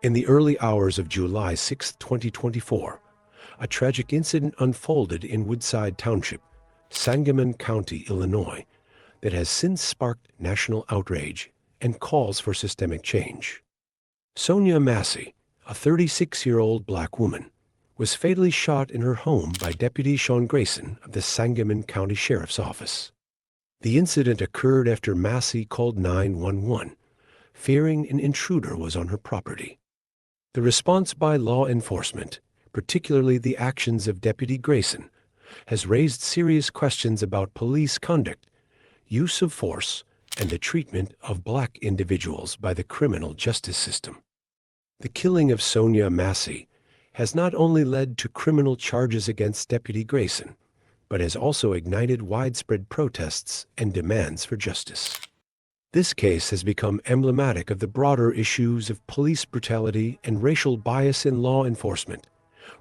In the early hours of July 6, 2024, a tragic incident unfolded in Woodside Township, Sangamon County, Illinois, that has since sparked national outrage and calls for systemic change. Sonya Massey, a 36-year-old black woman, was fatally shot in her home by Deputy Sean Grayson of the Sangamon County Sheriff's Office. The incident occurred after Massey called 911, fearing an intruder was on her property. The response by law enforcement, particularly the actions of Deputy Grayson, has raised serious questions about police conduct, use of force, and the treatment of black individuals by the criminal justice system. The killing of Sonya Massey has not only led to criminal charges against Deputy Grayson, but has also ignited widespread protests and demands for justice. This case has become emblematic of the broader issues of police brutality and racial bias in law enforcement,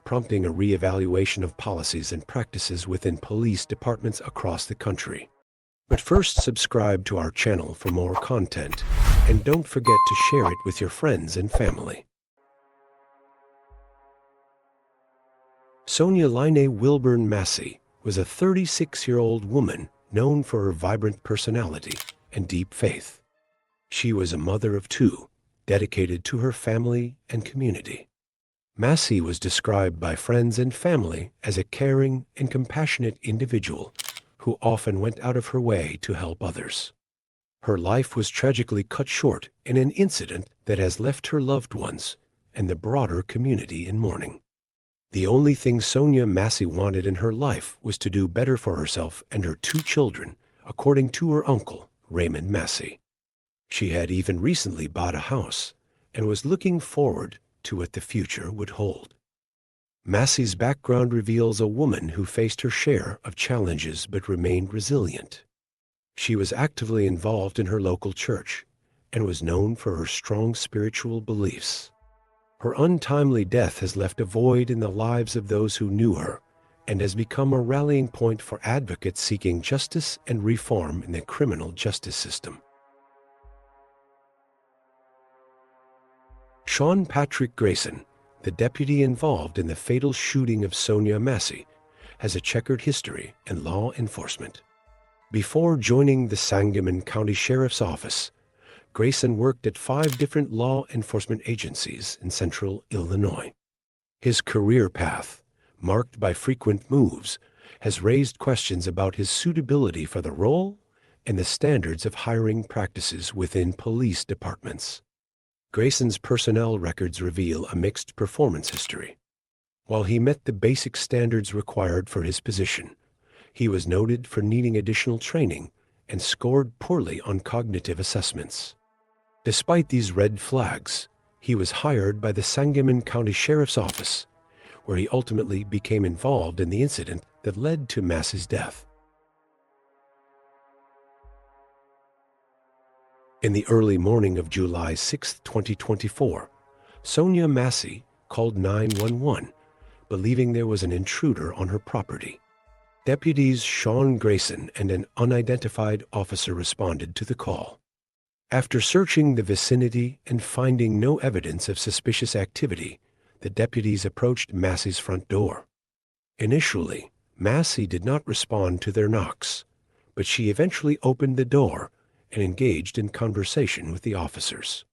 prompting a re-evaluation of policies and practices within police departments across the country. But first, subscribe to our channel for more content, and don't forget to share it with your friends and family. Sonya Wilburn Massey was a 36-year-old woman known for her vibrant personality and deep faith. She was a mother of two, dedicated to her family and community. Massey was described by friends and family as a caring and compassionate individual who often went out of her way to help others. Her life was tragically cut short in an incident that has left her loved ones and the broader community in mourning. The only thing Sonya Massey wanted in her life was to do better for herself and her two children, according to her uncle, Raymond Massey. She had even recently bought a house and was looking forward to what the future would hold. Massey's background reveals a woman who faced her share of challenges but remained resilient. She was actively involved in her local church and was known for her strong spiritual beliefs. Her untimely death has left a void in the lives of those who knew her and has become a rallying point for advocates seeking justice and reform in the criminal justice system. Sean Grayson, the deputy involved in the fatal shooting of Sonya Massey, has a checkered history in law enforcement. Before joining the Sangamon County Sheriff's Office, Grayson worked at 5 different law enforcement agencies in central Illinois. His career path, marked by frequent moves, has raised questions about his suitability for the role and the standards of hiring practices within police departments. Grayson's personnel records reveal a mixed performance history. While he met the basic standards required for his position, he was noted for needing additional training and scored poorly on cognitive assessments. Despite these red flags, he was hired by the Sangamon County Sheriff's Office, where he ultimately became involved in the incident that led to Massey's death. In the early morning of July 6, 2024, Sonya Massey called 911, believing there was an intruder on her property. Deputies Sean Grayson and an unidentified officer responded to the call. After searching the vicinity and finding no evidence of suspicious activity, the deputies approached Massey's front door. Initially, Massey did not respond to their knocks, but she eventually opened the door and engaged in conversation with the officers.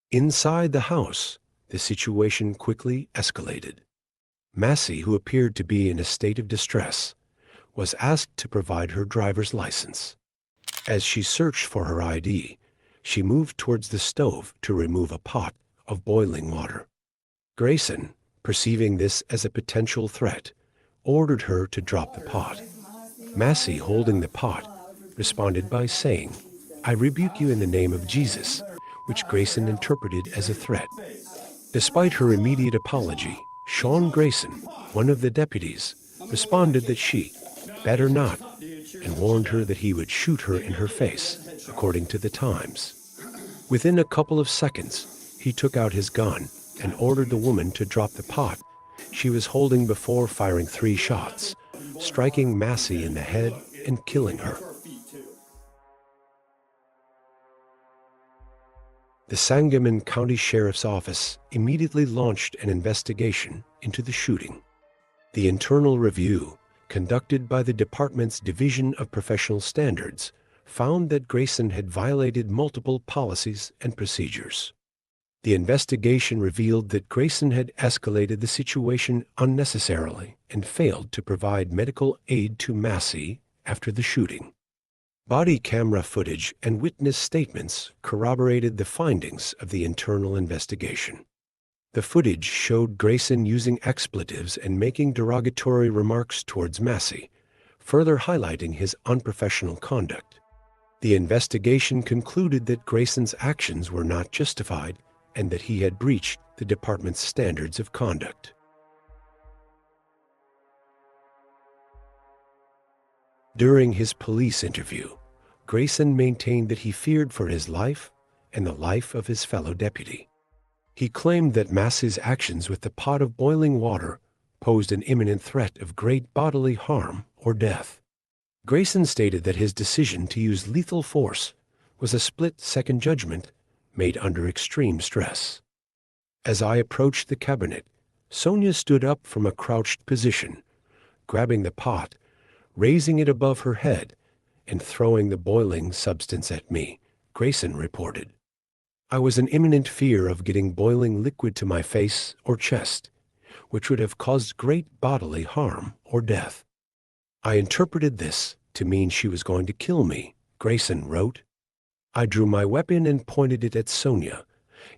Inside the house, the situation quickly escalated. Massey, who appeared to be in a state of distress, was asked to provide her driver's license. As she searched for her ID, she moved towards the stove to remove a pot of boiling water. Grayson, perceiving this as a potential threat, ordered her to drop the pot. Massey, holding the pot, responded by saying, "I rebuke you in the name of Jesus," which Grayson interpreted as a threat. Despite her immediate apology, Sean Grayson, one of the deputies, responded that she better not, and warned her that he would shoot her in her face, according to the Times. Within a couple of seconds, he took out his gun and ordered the woman to drop the pot she was holding before firing 3 shots, striking Massey in the head and killing her. The Sangamon County Sheriff's Office immediately launched an investigation into the shooting. The internal review, conducted by the department's Division of Professional Standards, found that Grayson had violated multiple policies and procedures. The investigation revealed that Grayson had escalated the situation unnecessarily and failed to provide medical aid to Massey after the shooting. Body camera footage and witness statements corroborated the findings of the internal investigation. The footage showed Grayson using expletives and making derogatory remarks towards Massey, further highlighting his unprofessional conduct. The investigation concluded that Grayson's actions were not justified and that he had breached the department's standards of conduct. During his police interview, Grayson maintained that he feared for his life and the life of his fellow deputy. He claimed that Massey's actions with the pot of boiling water posed an imminent threat of great bodily harm or death. Grayson stated that his decision to use lethal force was a split-second judgment made under extreme stress. As I approached the cabinet, Sonya stood up from a crouched position, grabbing the pot, raising it above her head, and throwing the boiling substance at me, Grayson reported. I was in imminent fear of getting boiling liquid to my face or chest, which would have caused great bodily harm or death. I interpreted this to mean she was going to kill me, Grayson wrote. I drew my weapon and pointed it at Sonya.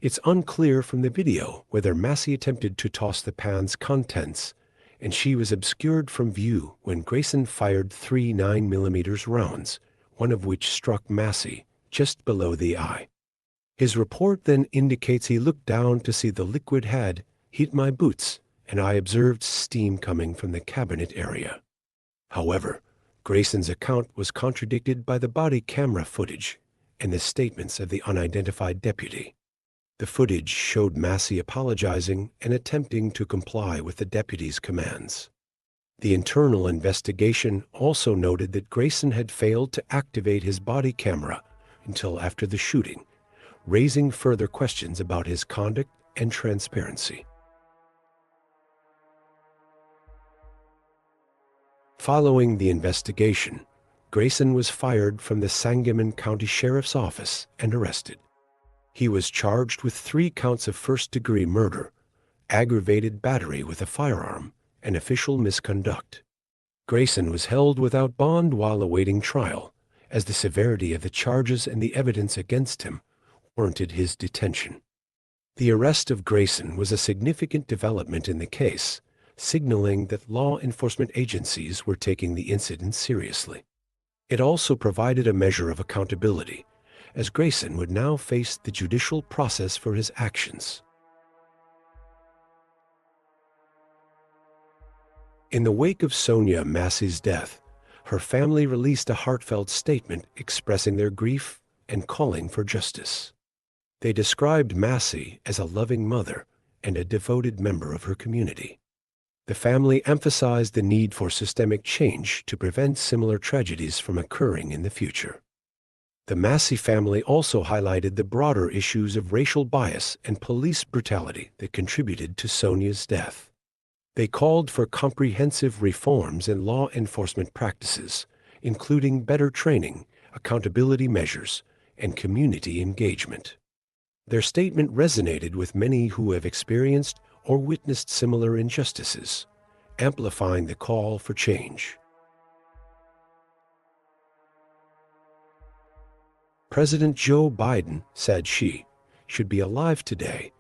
It's unclear from the video whether Massey attempted to toss the pan's contents, and she was obscured from view when Grayson fired 3 9mm rounds, one of which struck Massey just below the eye. His report then indicates he looked down to see the liquid had hit my boots, and I observed steam coming from the cabinet area. However, Grayson's account was contradicted by the body camera footage and the statements of the unidentified deputy. The footage showed Massey apologizing and attempting to comply with the deputy's commands. The internal investigation also noted that Grayson had failed to activate his body camera until after the shooting, raising further questions about his conduct and transparency. Following the investigation, Grayson was fired from the Sangamon County Sheriff's Office and arrested. He was charged with 3 counts of first-degree murder, aggravated battery with a firearm, and official misconduct. Grayson was held without bond while awaiting trial, as the severity of the charges and the evidence against him warranted his detention. The arrest of Grayson was a significant development in the case, signaling that law enforcement agencies were taking the incident seriously. It also provided a measure of accountability, as Grayson would now face the judicial process for his actions. In the wake of Sonya Massey's death, her family released a heartfelt statement expressing their grief and calling for justice. They described Massey as a loving mother and a devoted member of her community. The family emphasized the need for systemic change to prevent similar tragedies from occurring in the future. The Massey family also highlighted the broader issues of racial bias and police brutality that contributed to Sonya's death. They called for comprehensive reforms in law enforcement practices, including better training, accountability measures, and community engagement. Their statement resonated with many who have experienced or witnessed similar injustices, amplifying the call for change. President Joe Biden said she should be alive today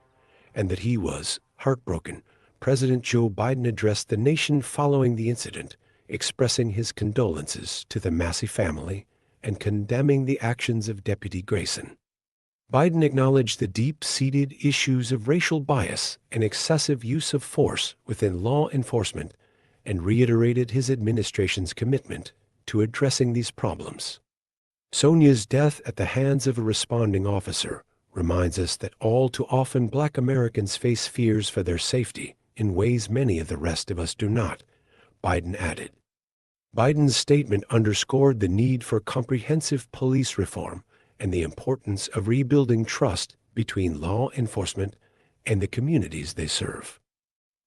and that he was heartbroken. President Joe Biden addressed the nation following the incident, expressing his condolences to the Massey family and condemning the actions of Deputy Grayson. Biden acknowledged the deep-seated issues of racial bias and excessive use of force within law enforcement and reiterated his administration's commitment to addressing these problems. Sonya's death at the hands of a responding officer reminds us that all too often Black Americans face fears for their safety in ways many of the rest of us do not, Biden added. Biden's statement underscored the need for comprehensive police reform and the importance of rebuilding trust between law enforcement and the communities they serve.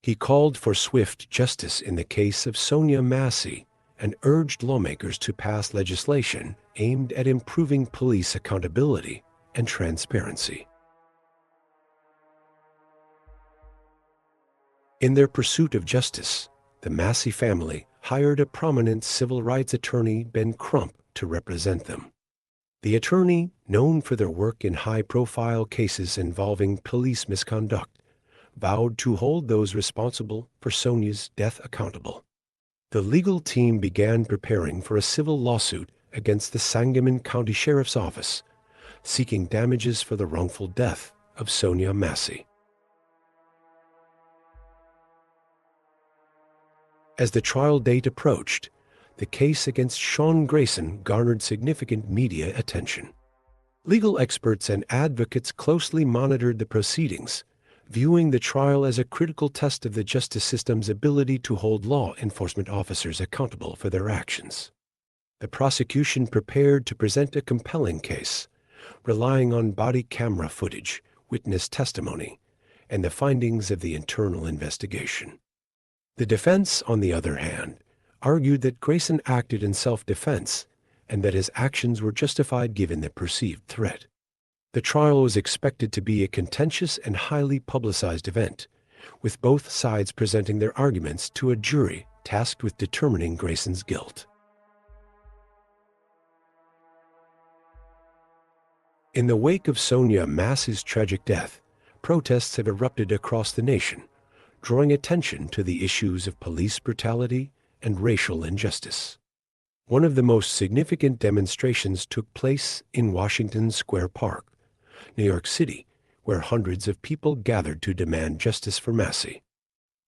He called for swift justice in the case of Sonya Massey and urged lawmakers to pass legislation aimed at improving police accountability and transparency. In their pursuit of justice, the Massey family hired a prominent civil rights attorney, Ben Crump, to represent them. The attorney, known for their work in high-profile cases involving police misconduct, vowed to hold those responsible for Sonya's death accountable. The legal team began preparing for a civil lawsuit against the Sangamon County Sheriff's Office, seeking damages for the wrongful death of Sonya Massey. As the trial date approached, the case against Sean Grayson garnered significant media attention. Legal experts and advocates closely monitored the proceedings, viewing the trial as a critical test of the justice system's ability to hold law enforcement officers accountable for their actions. The prosecution prepared to present a compelling case, relying on body camera footage, witness testimony, and the findings of the internal investigation. The defense, on the other hand, argued that Grayson acted in self-defense and that his actions were justified given the perceived threat. The trial was expected to be a contentious and highly publicized event, with both sides presenting their arguments to a jury tasked with determining Grayson's guilt. In the wake of Sonya Massey's tragic death, protests have erupted across the nation, drawing attention to the issues of police brutality and racial injustice. One of the most significant demonstrations took place in Washington Square Park, New York City, where hundreds of people gathered to demand justice for Massey.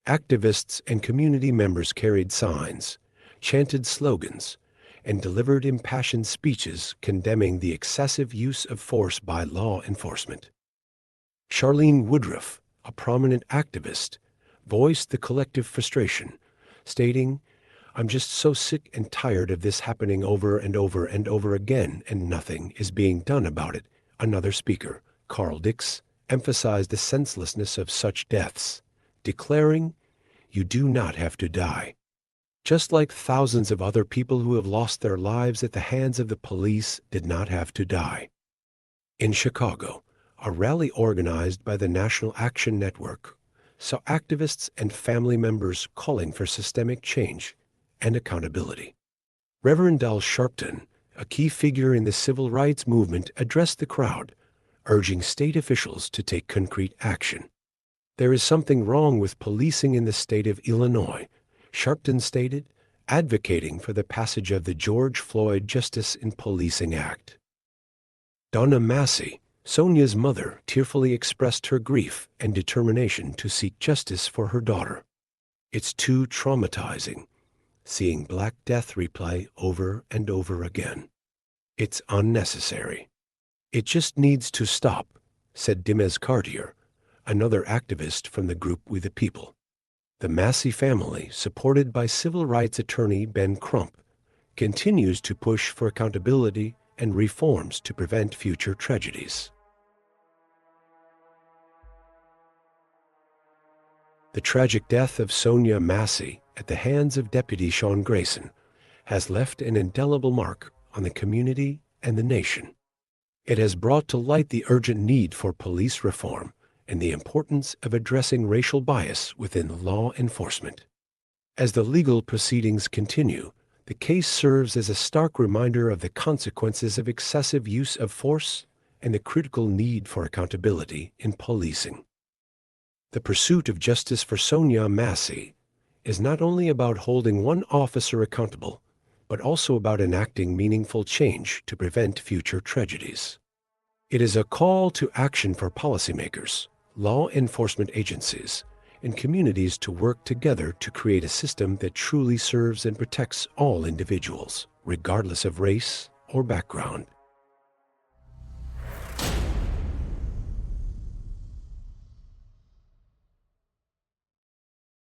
Activists and community members carried signs, chanted slogans, and delivered impassioned speeches condemning the excessive use of force by law enforcement. Charlene Woodruff, a prominent activist, voiced the collective frustration, stating, "I'm just so sick and tired of this happening over and over and over again, and nothing is being done about it." Another speaker, Carl Dix, emphasized the senselessness of such deaths, declaring, "You do not have to die." Just like thousands of other people who have lost their lives at the hands of the police did not have to die. In Chicago, a rally organized by the National Action Network saw activists and family members calling for systemic change and accountability. Reverend Al Sharpton, a key figure in the civil rights movement, addressed the crowd, urging state officials to take concrete action. "There is something wrong with policing in the state of Illinois," Sharpton stated, advocating for the passage of the George Floyd Justice in Policing Act. Donna Massey, Sonya's mother, tearfully expressed her grief and determination to seek justice for her daughter. "It's too traumatizing, seeing Black Death replay over and over again. It's unnecessary. It just needs to stop," said Dimez Cartier, another activist from the group We the People. The Massey family, supported by civil rights attorney Ben Crump, continues to push for accountability and reforms to prevent future tragedies. The tragic death of Sonya Massey at the hands of Deputy Sean Grayson has left an indelible mark on the community and the nation. It has brought to light the urgent need for police reform and the importance of addressing racial bias within law enforcement. As the legal proceedings continue, the case serves as a stark reminder of the consequences of excessive use of force and the critical need for accountability in policing. The pursuit of justice for Sonya Massey is not only about holding one officer accountable, but also about enacting meaningful change to prevent future tragedies. It is a call to action for policymakers, law enforcement agencies, and communities to work together to create a system that truly serves and protects all individuals, regardless of race or background.